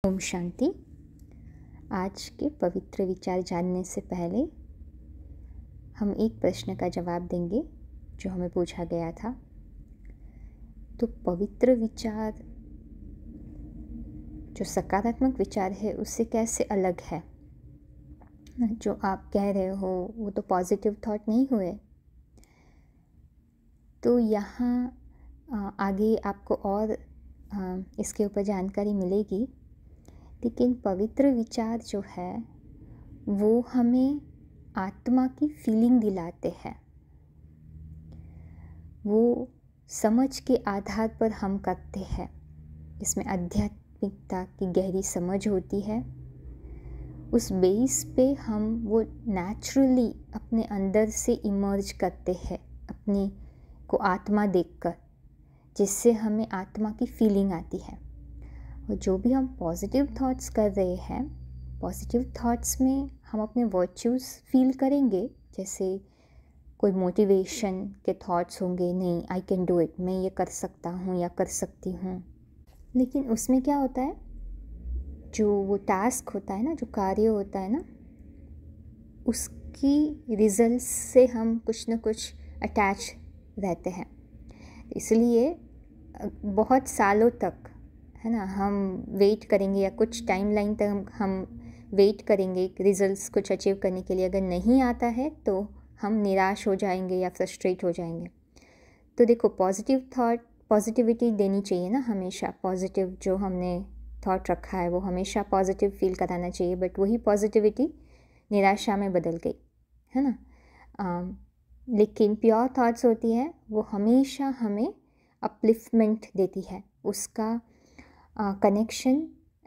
ओम शांति। आज के पवित्र विचार जानने से पहले हम एक प्रश्न का जवाब देंगे जो हमें पूछा गया था। तो पवित्र विचार जो सकारात्मक विचार है उससे कैसे अलग है? जो आप कह रहे हो वो तो पॉजिटिव थॉट नहीं हुए। तो यहाँ आगे आपको और इसके ऊपर जानकारी मिलेगी। लेकिन पवित्र विचार जो है वो हमें आत्मा की फीलिंग दिलाते हैं। वो समझ के आधार पर हम करते हैं। इसमें आध्यात्मिकता की गहरी समझ होती है। उस बेस पे हम वो नेचुरली अपने अंदर से इमर्ज करते हैं अपने को आत्मा देखकर, जिससे हमें आत्मा की फीलिंग आती है। और जो भी हम पॉजिटिव थॉट्स कर रहे हैं, पॉजिटिव थॉट्स में हम अपने वर्च्यूज़ फील करेंगे। जैसे कोई मोटिवेशन के थॉट्स होंगे, नहीं आई कैन डू इट, मैं ये कर सकता हूँ या कर सकती हूँ। लेकिन उसमें क्या होता है, जो वो टास्क होता है ना, जो कार्य होता है ना, उसकी रिजल्ट से हम कुछ ना कुछ अटैच रहते हैं। इसलिए बहुत सालों तक है ना हम वेट करेंगे या कुछ टाइम लाइन तक हम वेट करेंगे रिजल्ट्स कुछ अचीव करने के लिए। अगर नहीं आता है तो हम निराश हो जाएंगे या फ्रस्ट्रेट हो जाएंगे। तो देखो, पॉजिटिव थॉट पॉजिटिविटी देनी चाहिए ना हमेशा। पॉजिटिव जो हमने थॉट रखा है वो हमेशा पॉजिटिव फील कराना चाहिए। बट वही पॉजिटिविटी निराशा में बदल गई, है ना। लेकिन प्योर थॉट्स होती है वो हमेशा हमें अपलिफ्टमेंट देती है। उसका कनेक्शन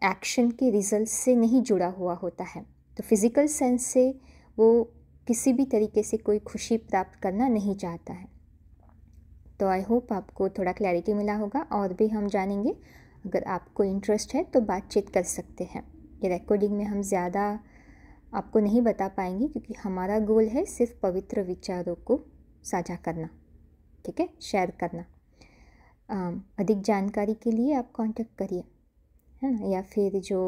एक्शन के रिजल्ट से नहीं जुड़ा हुआ होता है। तो फिज़िकल सेंस से वो किसी भी तरीके से कोई खुशी प्राप्त करना नहीं चाहता है। तो आई होप आपको थोड़ा क्लैरिटी मिला होगा। और भी हम जानेंगे। अगर आपको इंटरेस्ट है तो बातचीत कर सकते हैं। ये रिकॉर्डिंग में हम ज़्यादा आपको नहीं बता पाएंगे क्योंकि हमारा गोल है सिर्फ पवित्र विचारों को साझा करना, ठीक है, शेयर करना। अधिक जानकारी के लिए आप कांटेक्ट करिए, है ना। या फिर जो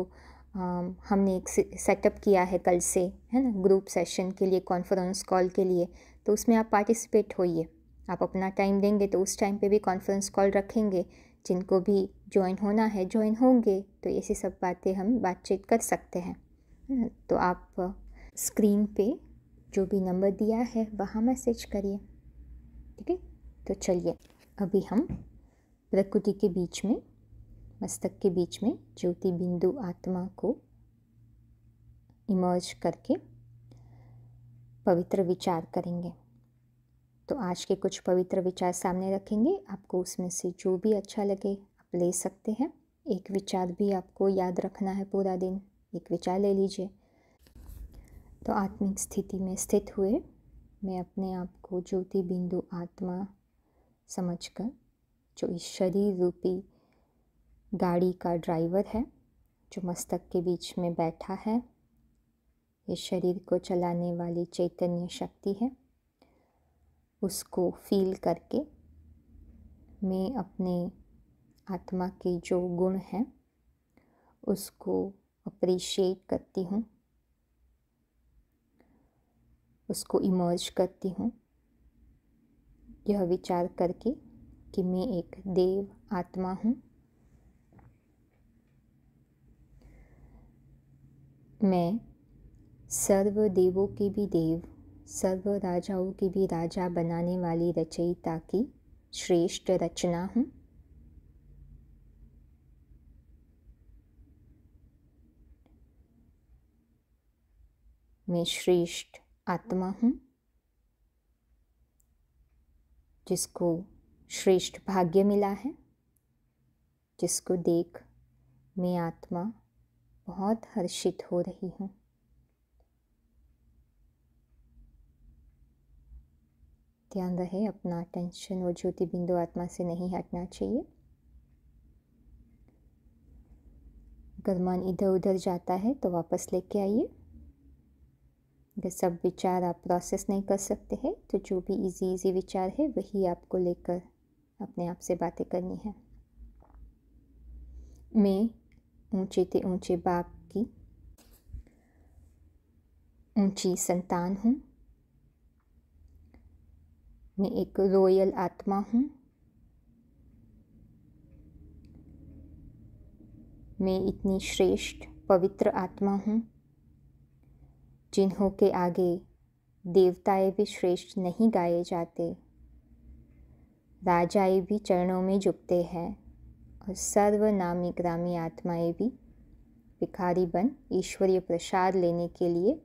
हमने एक सेटअप किया है कल से, है ना, ग्रुप सेशन के लिए, कॉन्फ्रेंस कॉल के लिए, तो उसमें आप पार्टिसिपेट होइए। आप अपना टाइम देंगे तो उस टाइम पे भी कॉन्फ्रेंस कॉल रखेंगे। जिनको भी ज्वाइन होना है ज्वाइन होंगे। तो ऐसी सब बातें हम बातचीत कर सकते हैं, है ना। तो आप स्क्रीन पे जो भी नंबर दिया है वहाँ मैसेज करिए, ठीक है। तो चलिए, अभी हम प्रकृति के बीच में, मस्तक के बीच में ज्योति बिंदु आत्मा को इमर्ज करके पवित्र विचार करेंगे। तो आज के कुछ पवित्र विचार सामने रखेंगे। आपको उसमें से जो भी अच्छा लगे आप ले सकते हैं। एक विचार भी आपको याद रखना है पूरा दिन, एक विचार ले लीजिए। तो आत्मिक स्थिति में स्थित हुए मैं अपने आप को ज्योति बिंदु आत्मा समझकर, जो इस शरीर रूपी गाड़ी का ड्राइवर है, जो मस्तक के बीच में बैठा है, इस शरीर को चलाने वाली चैतन्य शक्ति है, उसको फील करके मैं अपने आत्मा के जो गुण हैं उसको अप्रिशिएट करती हूँ, उसको इमर्ज करती हूँ। यह विचार करके कि मैं एक देव आत्मा हूँ। मैं सर्व देवों के भी देव, सर्व राजाओं के भी राजा बनाने वाली रचयिता की श्रेष्ठ रचना हूँ। मैं श्रेष्ठ आत्मा हूँ जिसको श्रेष्ठ भाग्य मिला है, जिसको देख मैं आत्मा बहुत हर्षित हो रही हूँ। ध्यान रहे अपना अटेंशन वो ज्योति बिंदु आत्मा से नहीं हटना चाहिए। अगर मन इधर उधर जाता है तो वापस लेके आइए। अगर सब विचार आप प्रोसेस नहीं कर सकते हैं तो जो भी इजी विचार है वही आपको लेकर अपने आप से बातें करनी है। मैं ऊंचे से ऊंचे बाप की ऊंची संतान हूँ। मैं एक रॉयल आत्मा हूँ। मैं इतनी श्रेष्ठ पवित्र आत्मा हूँ जिन्हों के आगे देवताएं भी श्रेष्ठ नहीं गाए जाते, राजाएं भी चरणों में झुकते हैं और सर्वनामी ग्रामी आत्माएं भी भिखारी बन ईश्वरीय प्रसाद लेने के लिए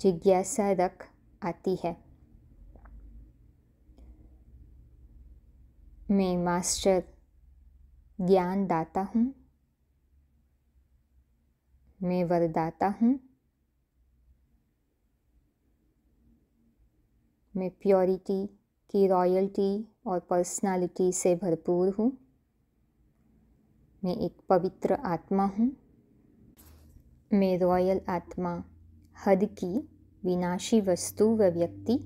जिज्ञासा रख आती है। मैं मास्टर ज्ञान दाता हूँ। मैं वरदाता हूँ। मैं प्योरिटी की रॉयल्टी और पर्सनालिटी से भरपूर हूँ। मैं एक पवित्र आत्मा हूँ। मैं रॉयल आत्मा हद की विनाशी वस्तु व व्यक्ति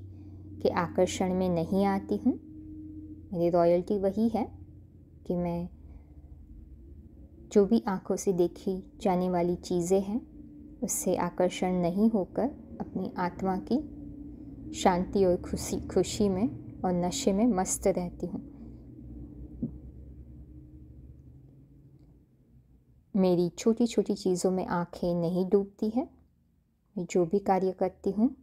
के आकर्षण में नहीं आती हूँ। मेरी रॉयल्टी वही है कि मैं जो भी आँखों से देखी जाने वाली चीज़ें हैं उससे आकर्षण नहीं होकर अपनी आत्मा की शांति और खुशी में और नशे में मस्त रहती हूँ। मेरी छोटी छोटी चीज़ों में आँखें नहीं डूबती है। मैं जो भी कार्य करती हूँ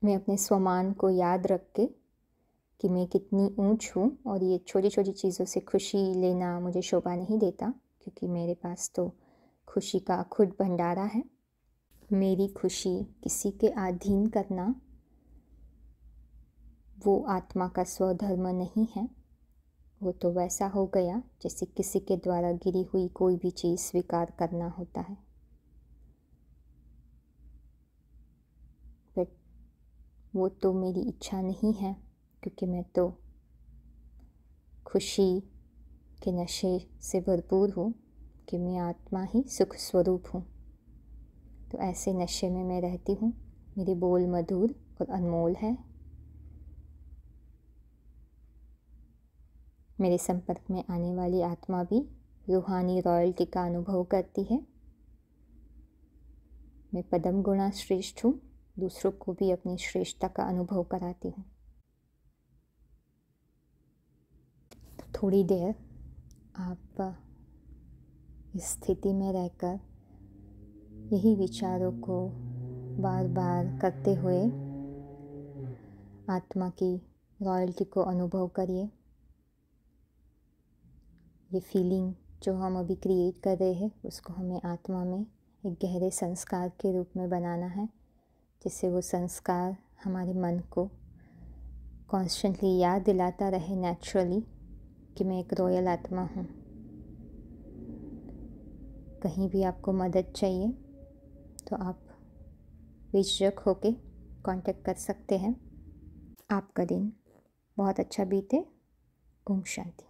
मैं अपने स्वमान को याद रख के कि मैं कितनी ऊंच हूँ और ये छोटी छोटी चीज़ों से खुशी लेना मुझे शोभा नहीं देता, क्योंकि मेरे पास तो खुशी का अखुट भंडारा है। मेरी खुशी किसी के अधीन करना वो आत्मा का स्वधर्म नहीं है। वो तो वैसा हो गया जैसे किसी के द्वारा गिरी हुई कोई भी चीज़ स्वीकार करना होता है। बट वो तो मेरी इच्छा नहीं है, क्योंकि मैं तो खुशी के नशे से भरपूर हूँ कि मैं आत्मा ही सुख स्वरूप हूँ। तो ऐसे नशे में मैं रहती हूँ। मेरे बोल मधुर और अनमोल है। मेरे संपर्क में आने वाली आत्मा भी रूहानी रॉयल्टी का अनुभव करती है। मैं पदम गुणा श्रेष्ठ हूँ, दूसरों को भी अपनी श्रेष्ठता का अनुभव कराती हूँ। तो थोड़ी देर आप इस स्थिति में रहकर यही विचारों को बार बार करते हुए आत्मा की रॉयल्टी को अनुभव करिए। ये फीलिंग जो हम अभी क्रिएट कर रहे हैं उसको हमें आत्मा में एक गहरे संस्कार के रूप में बनाना है, जिससे वो संस्कार हमारे मन को कॉन्स्टेंटली याद दिलाता रहे नेचुरली कि मैं एक रॉयल आत्मा हूँ। कहीं भी आपको मदद चाहिए तो आप बेझिझक होके कांटेक्ट कर सकते हैं। आपका दिन बहुत अच्छा बीते। ओम शांति।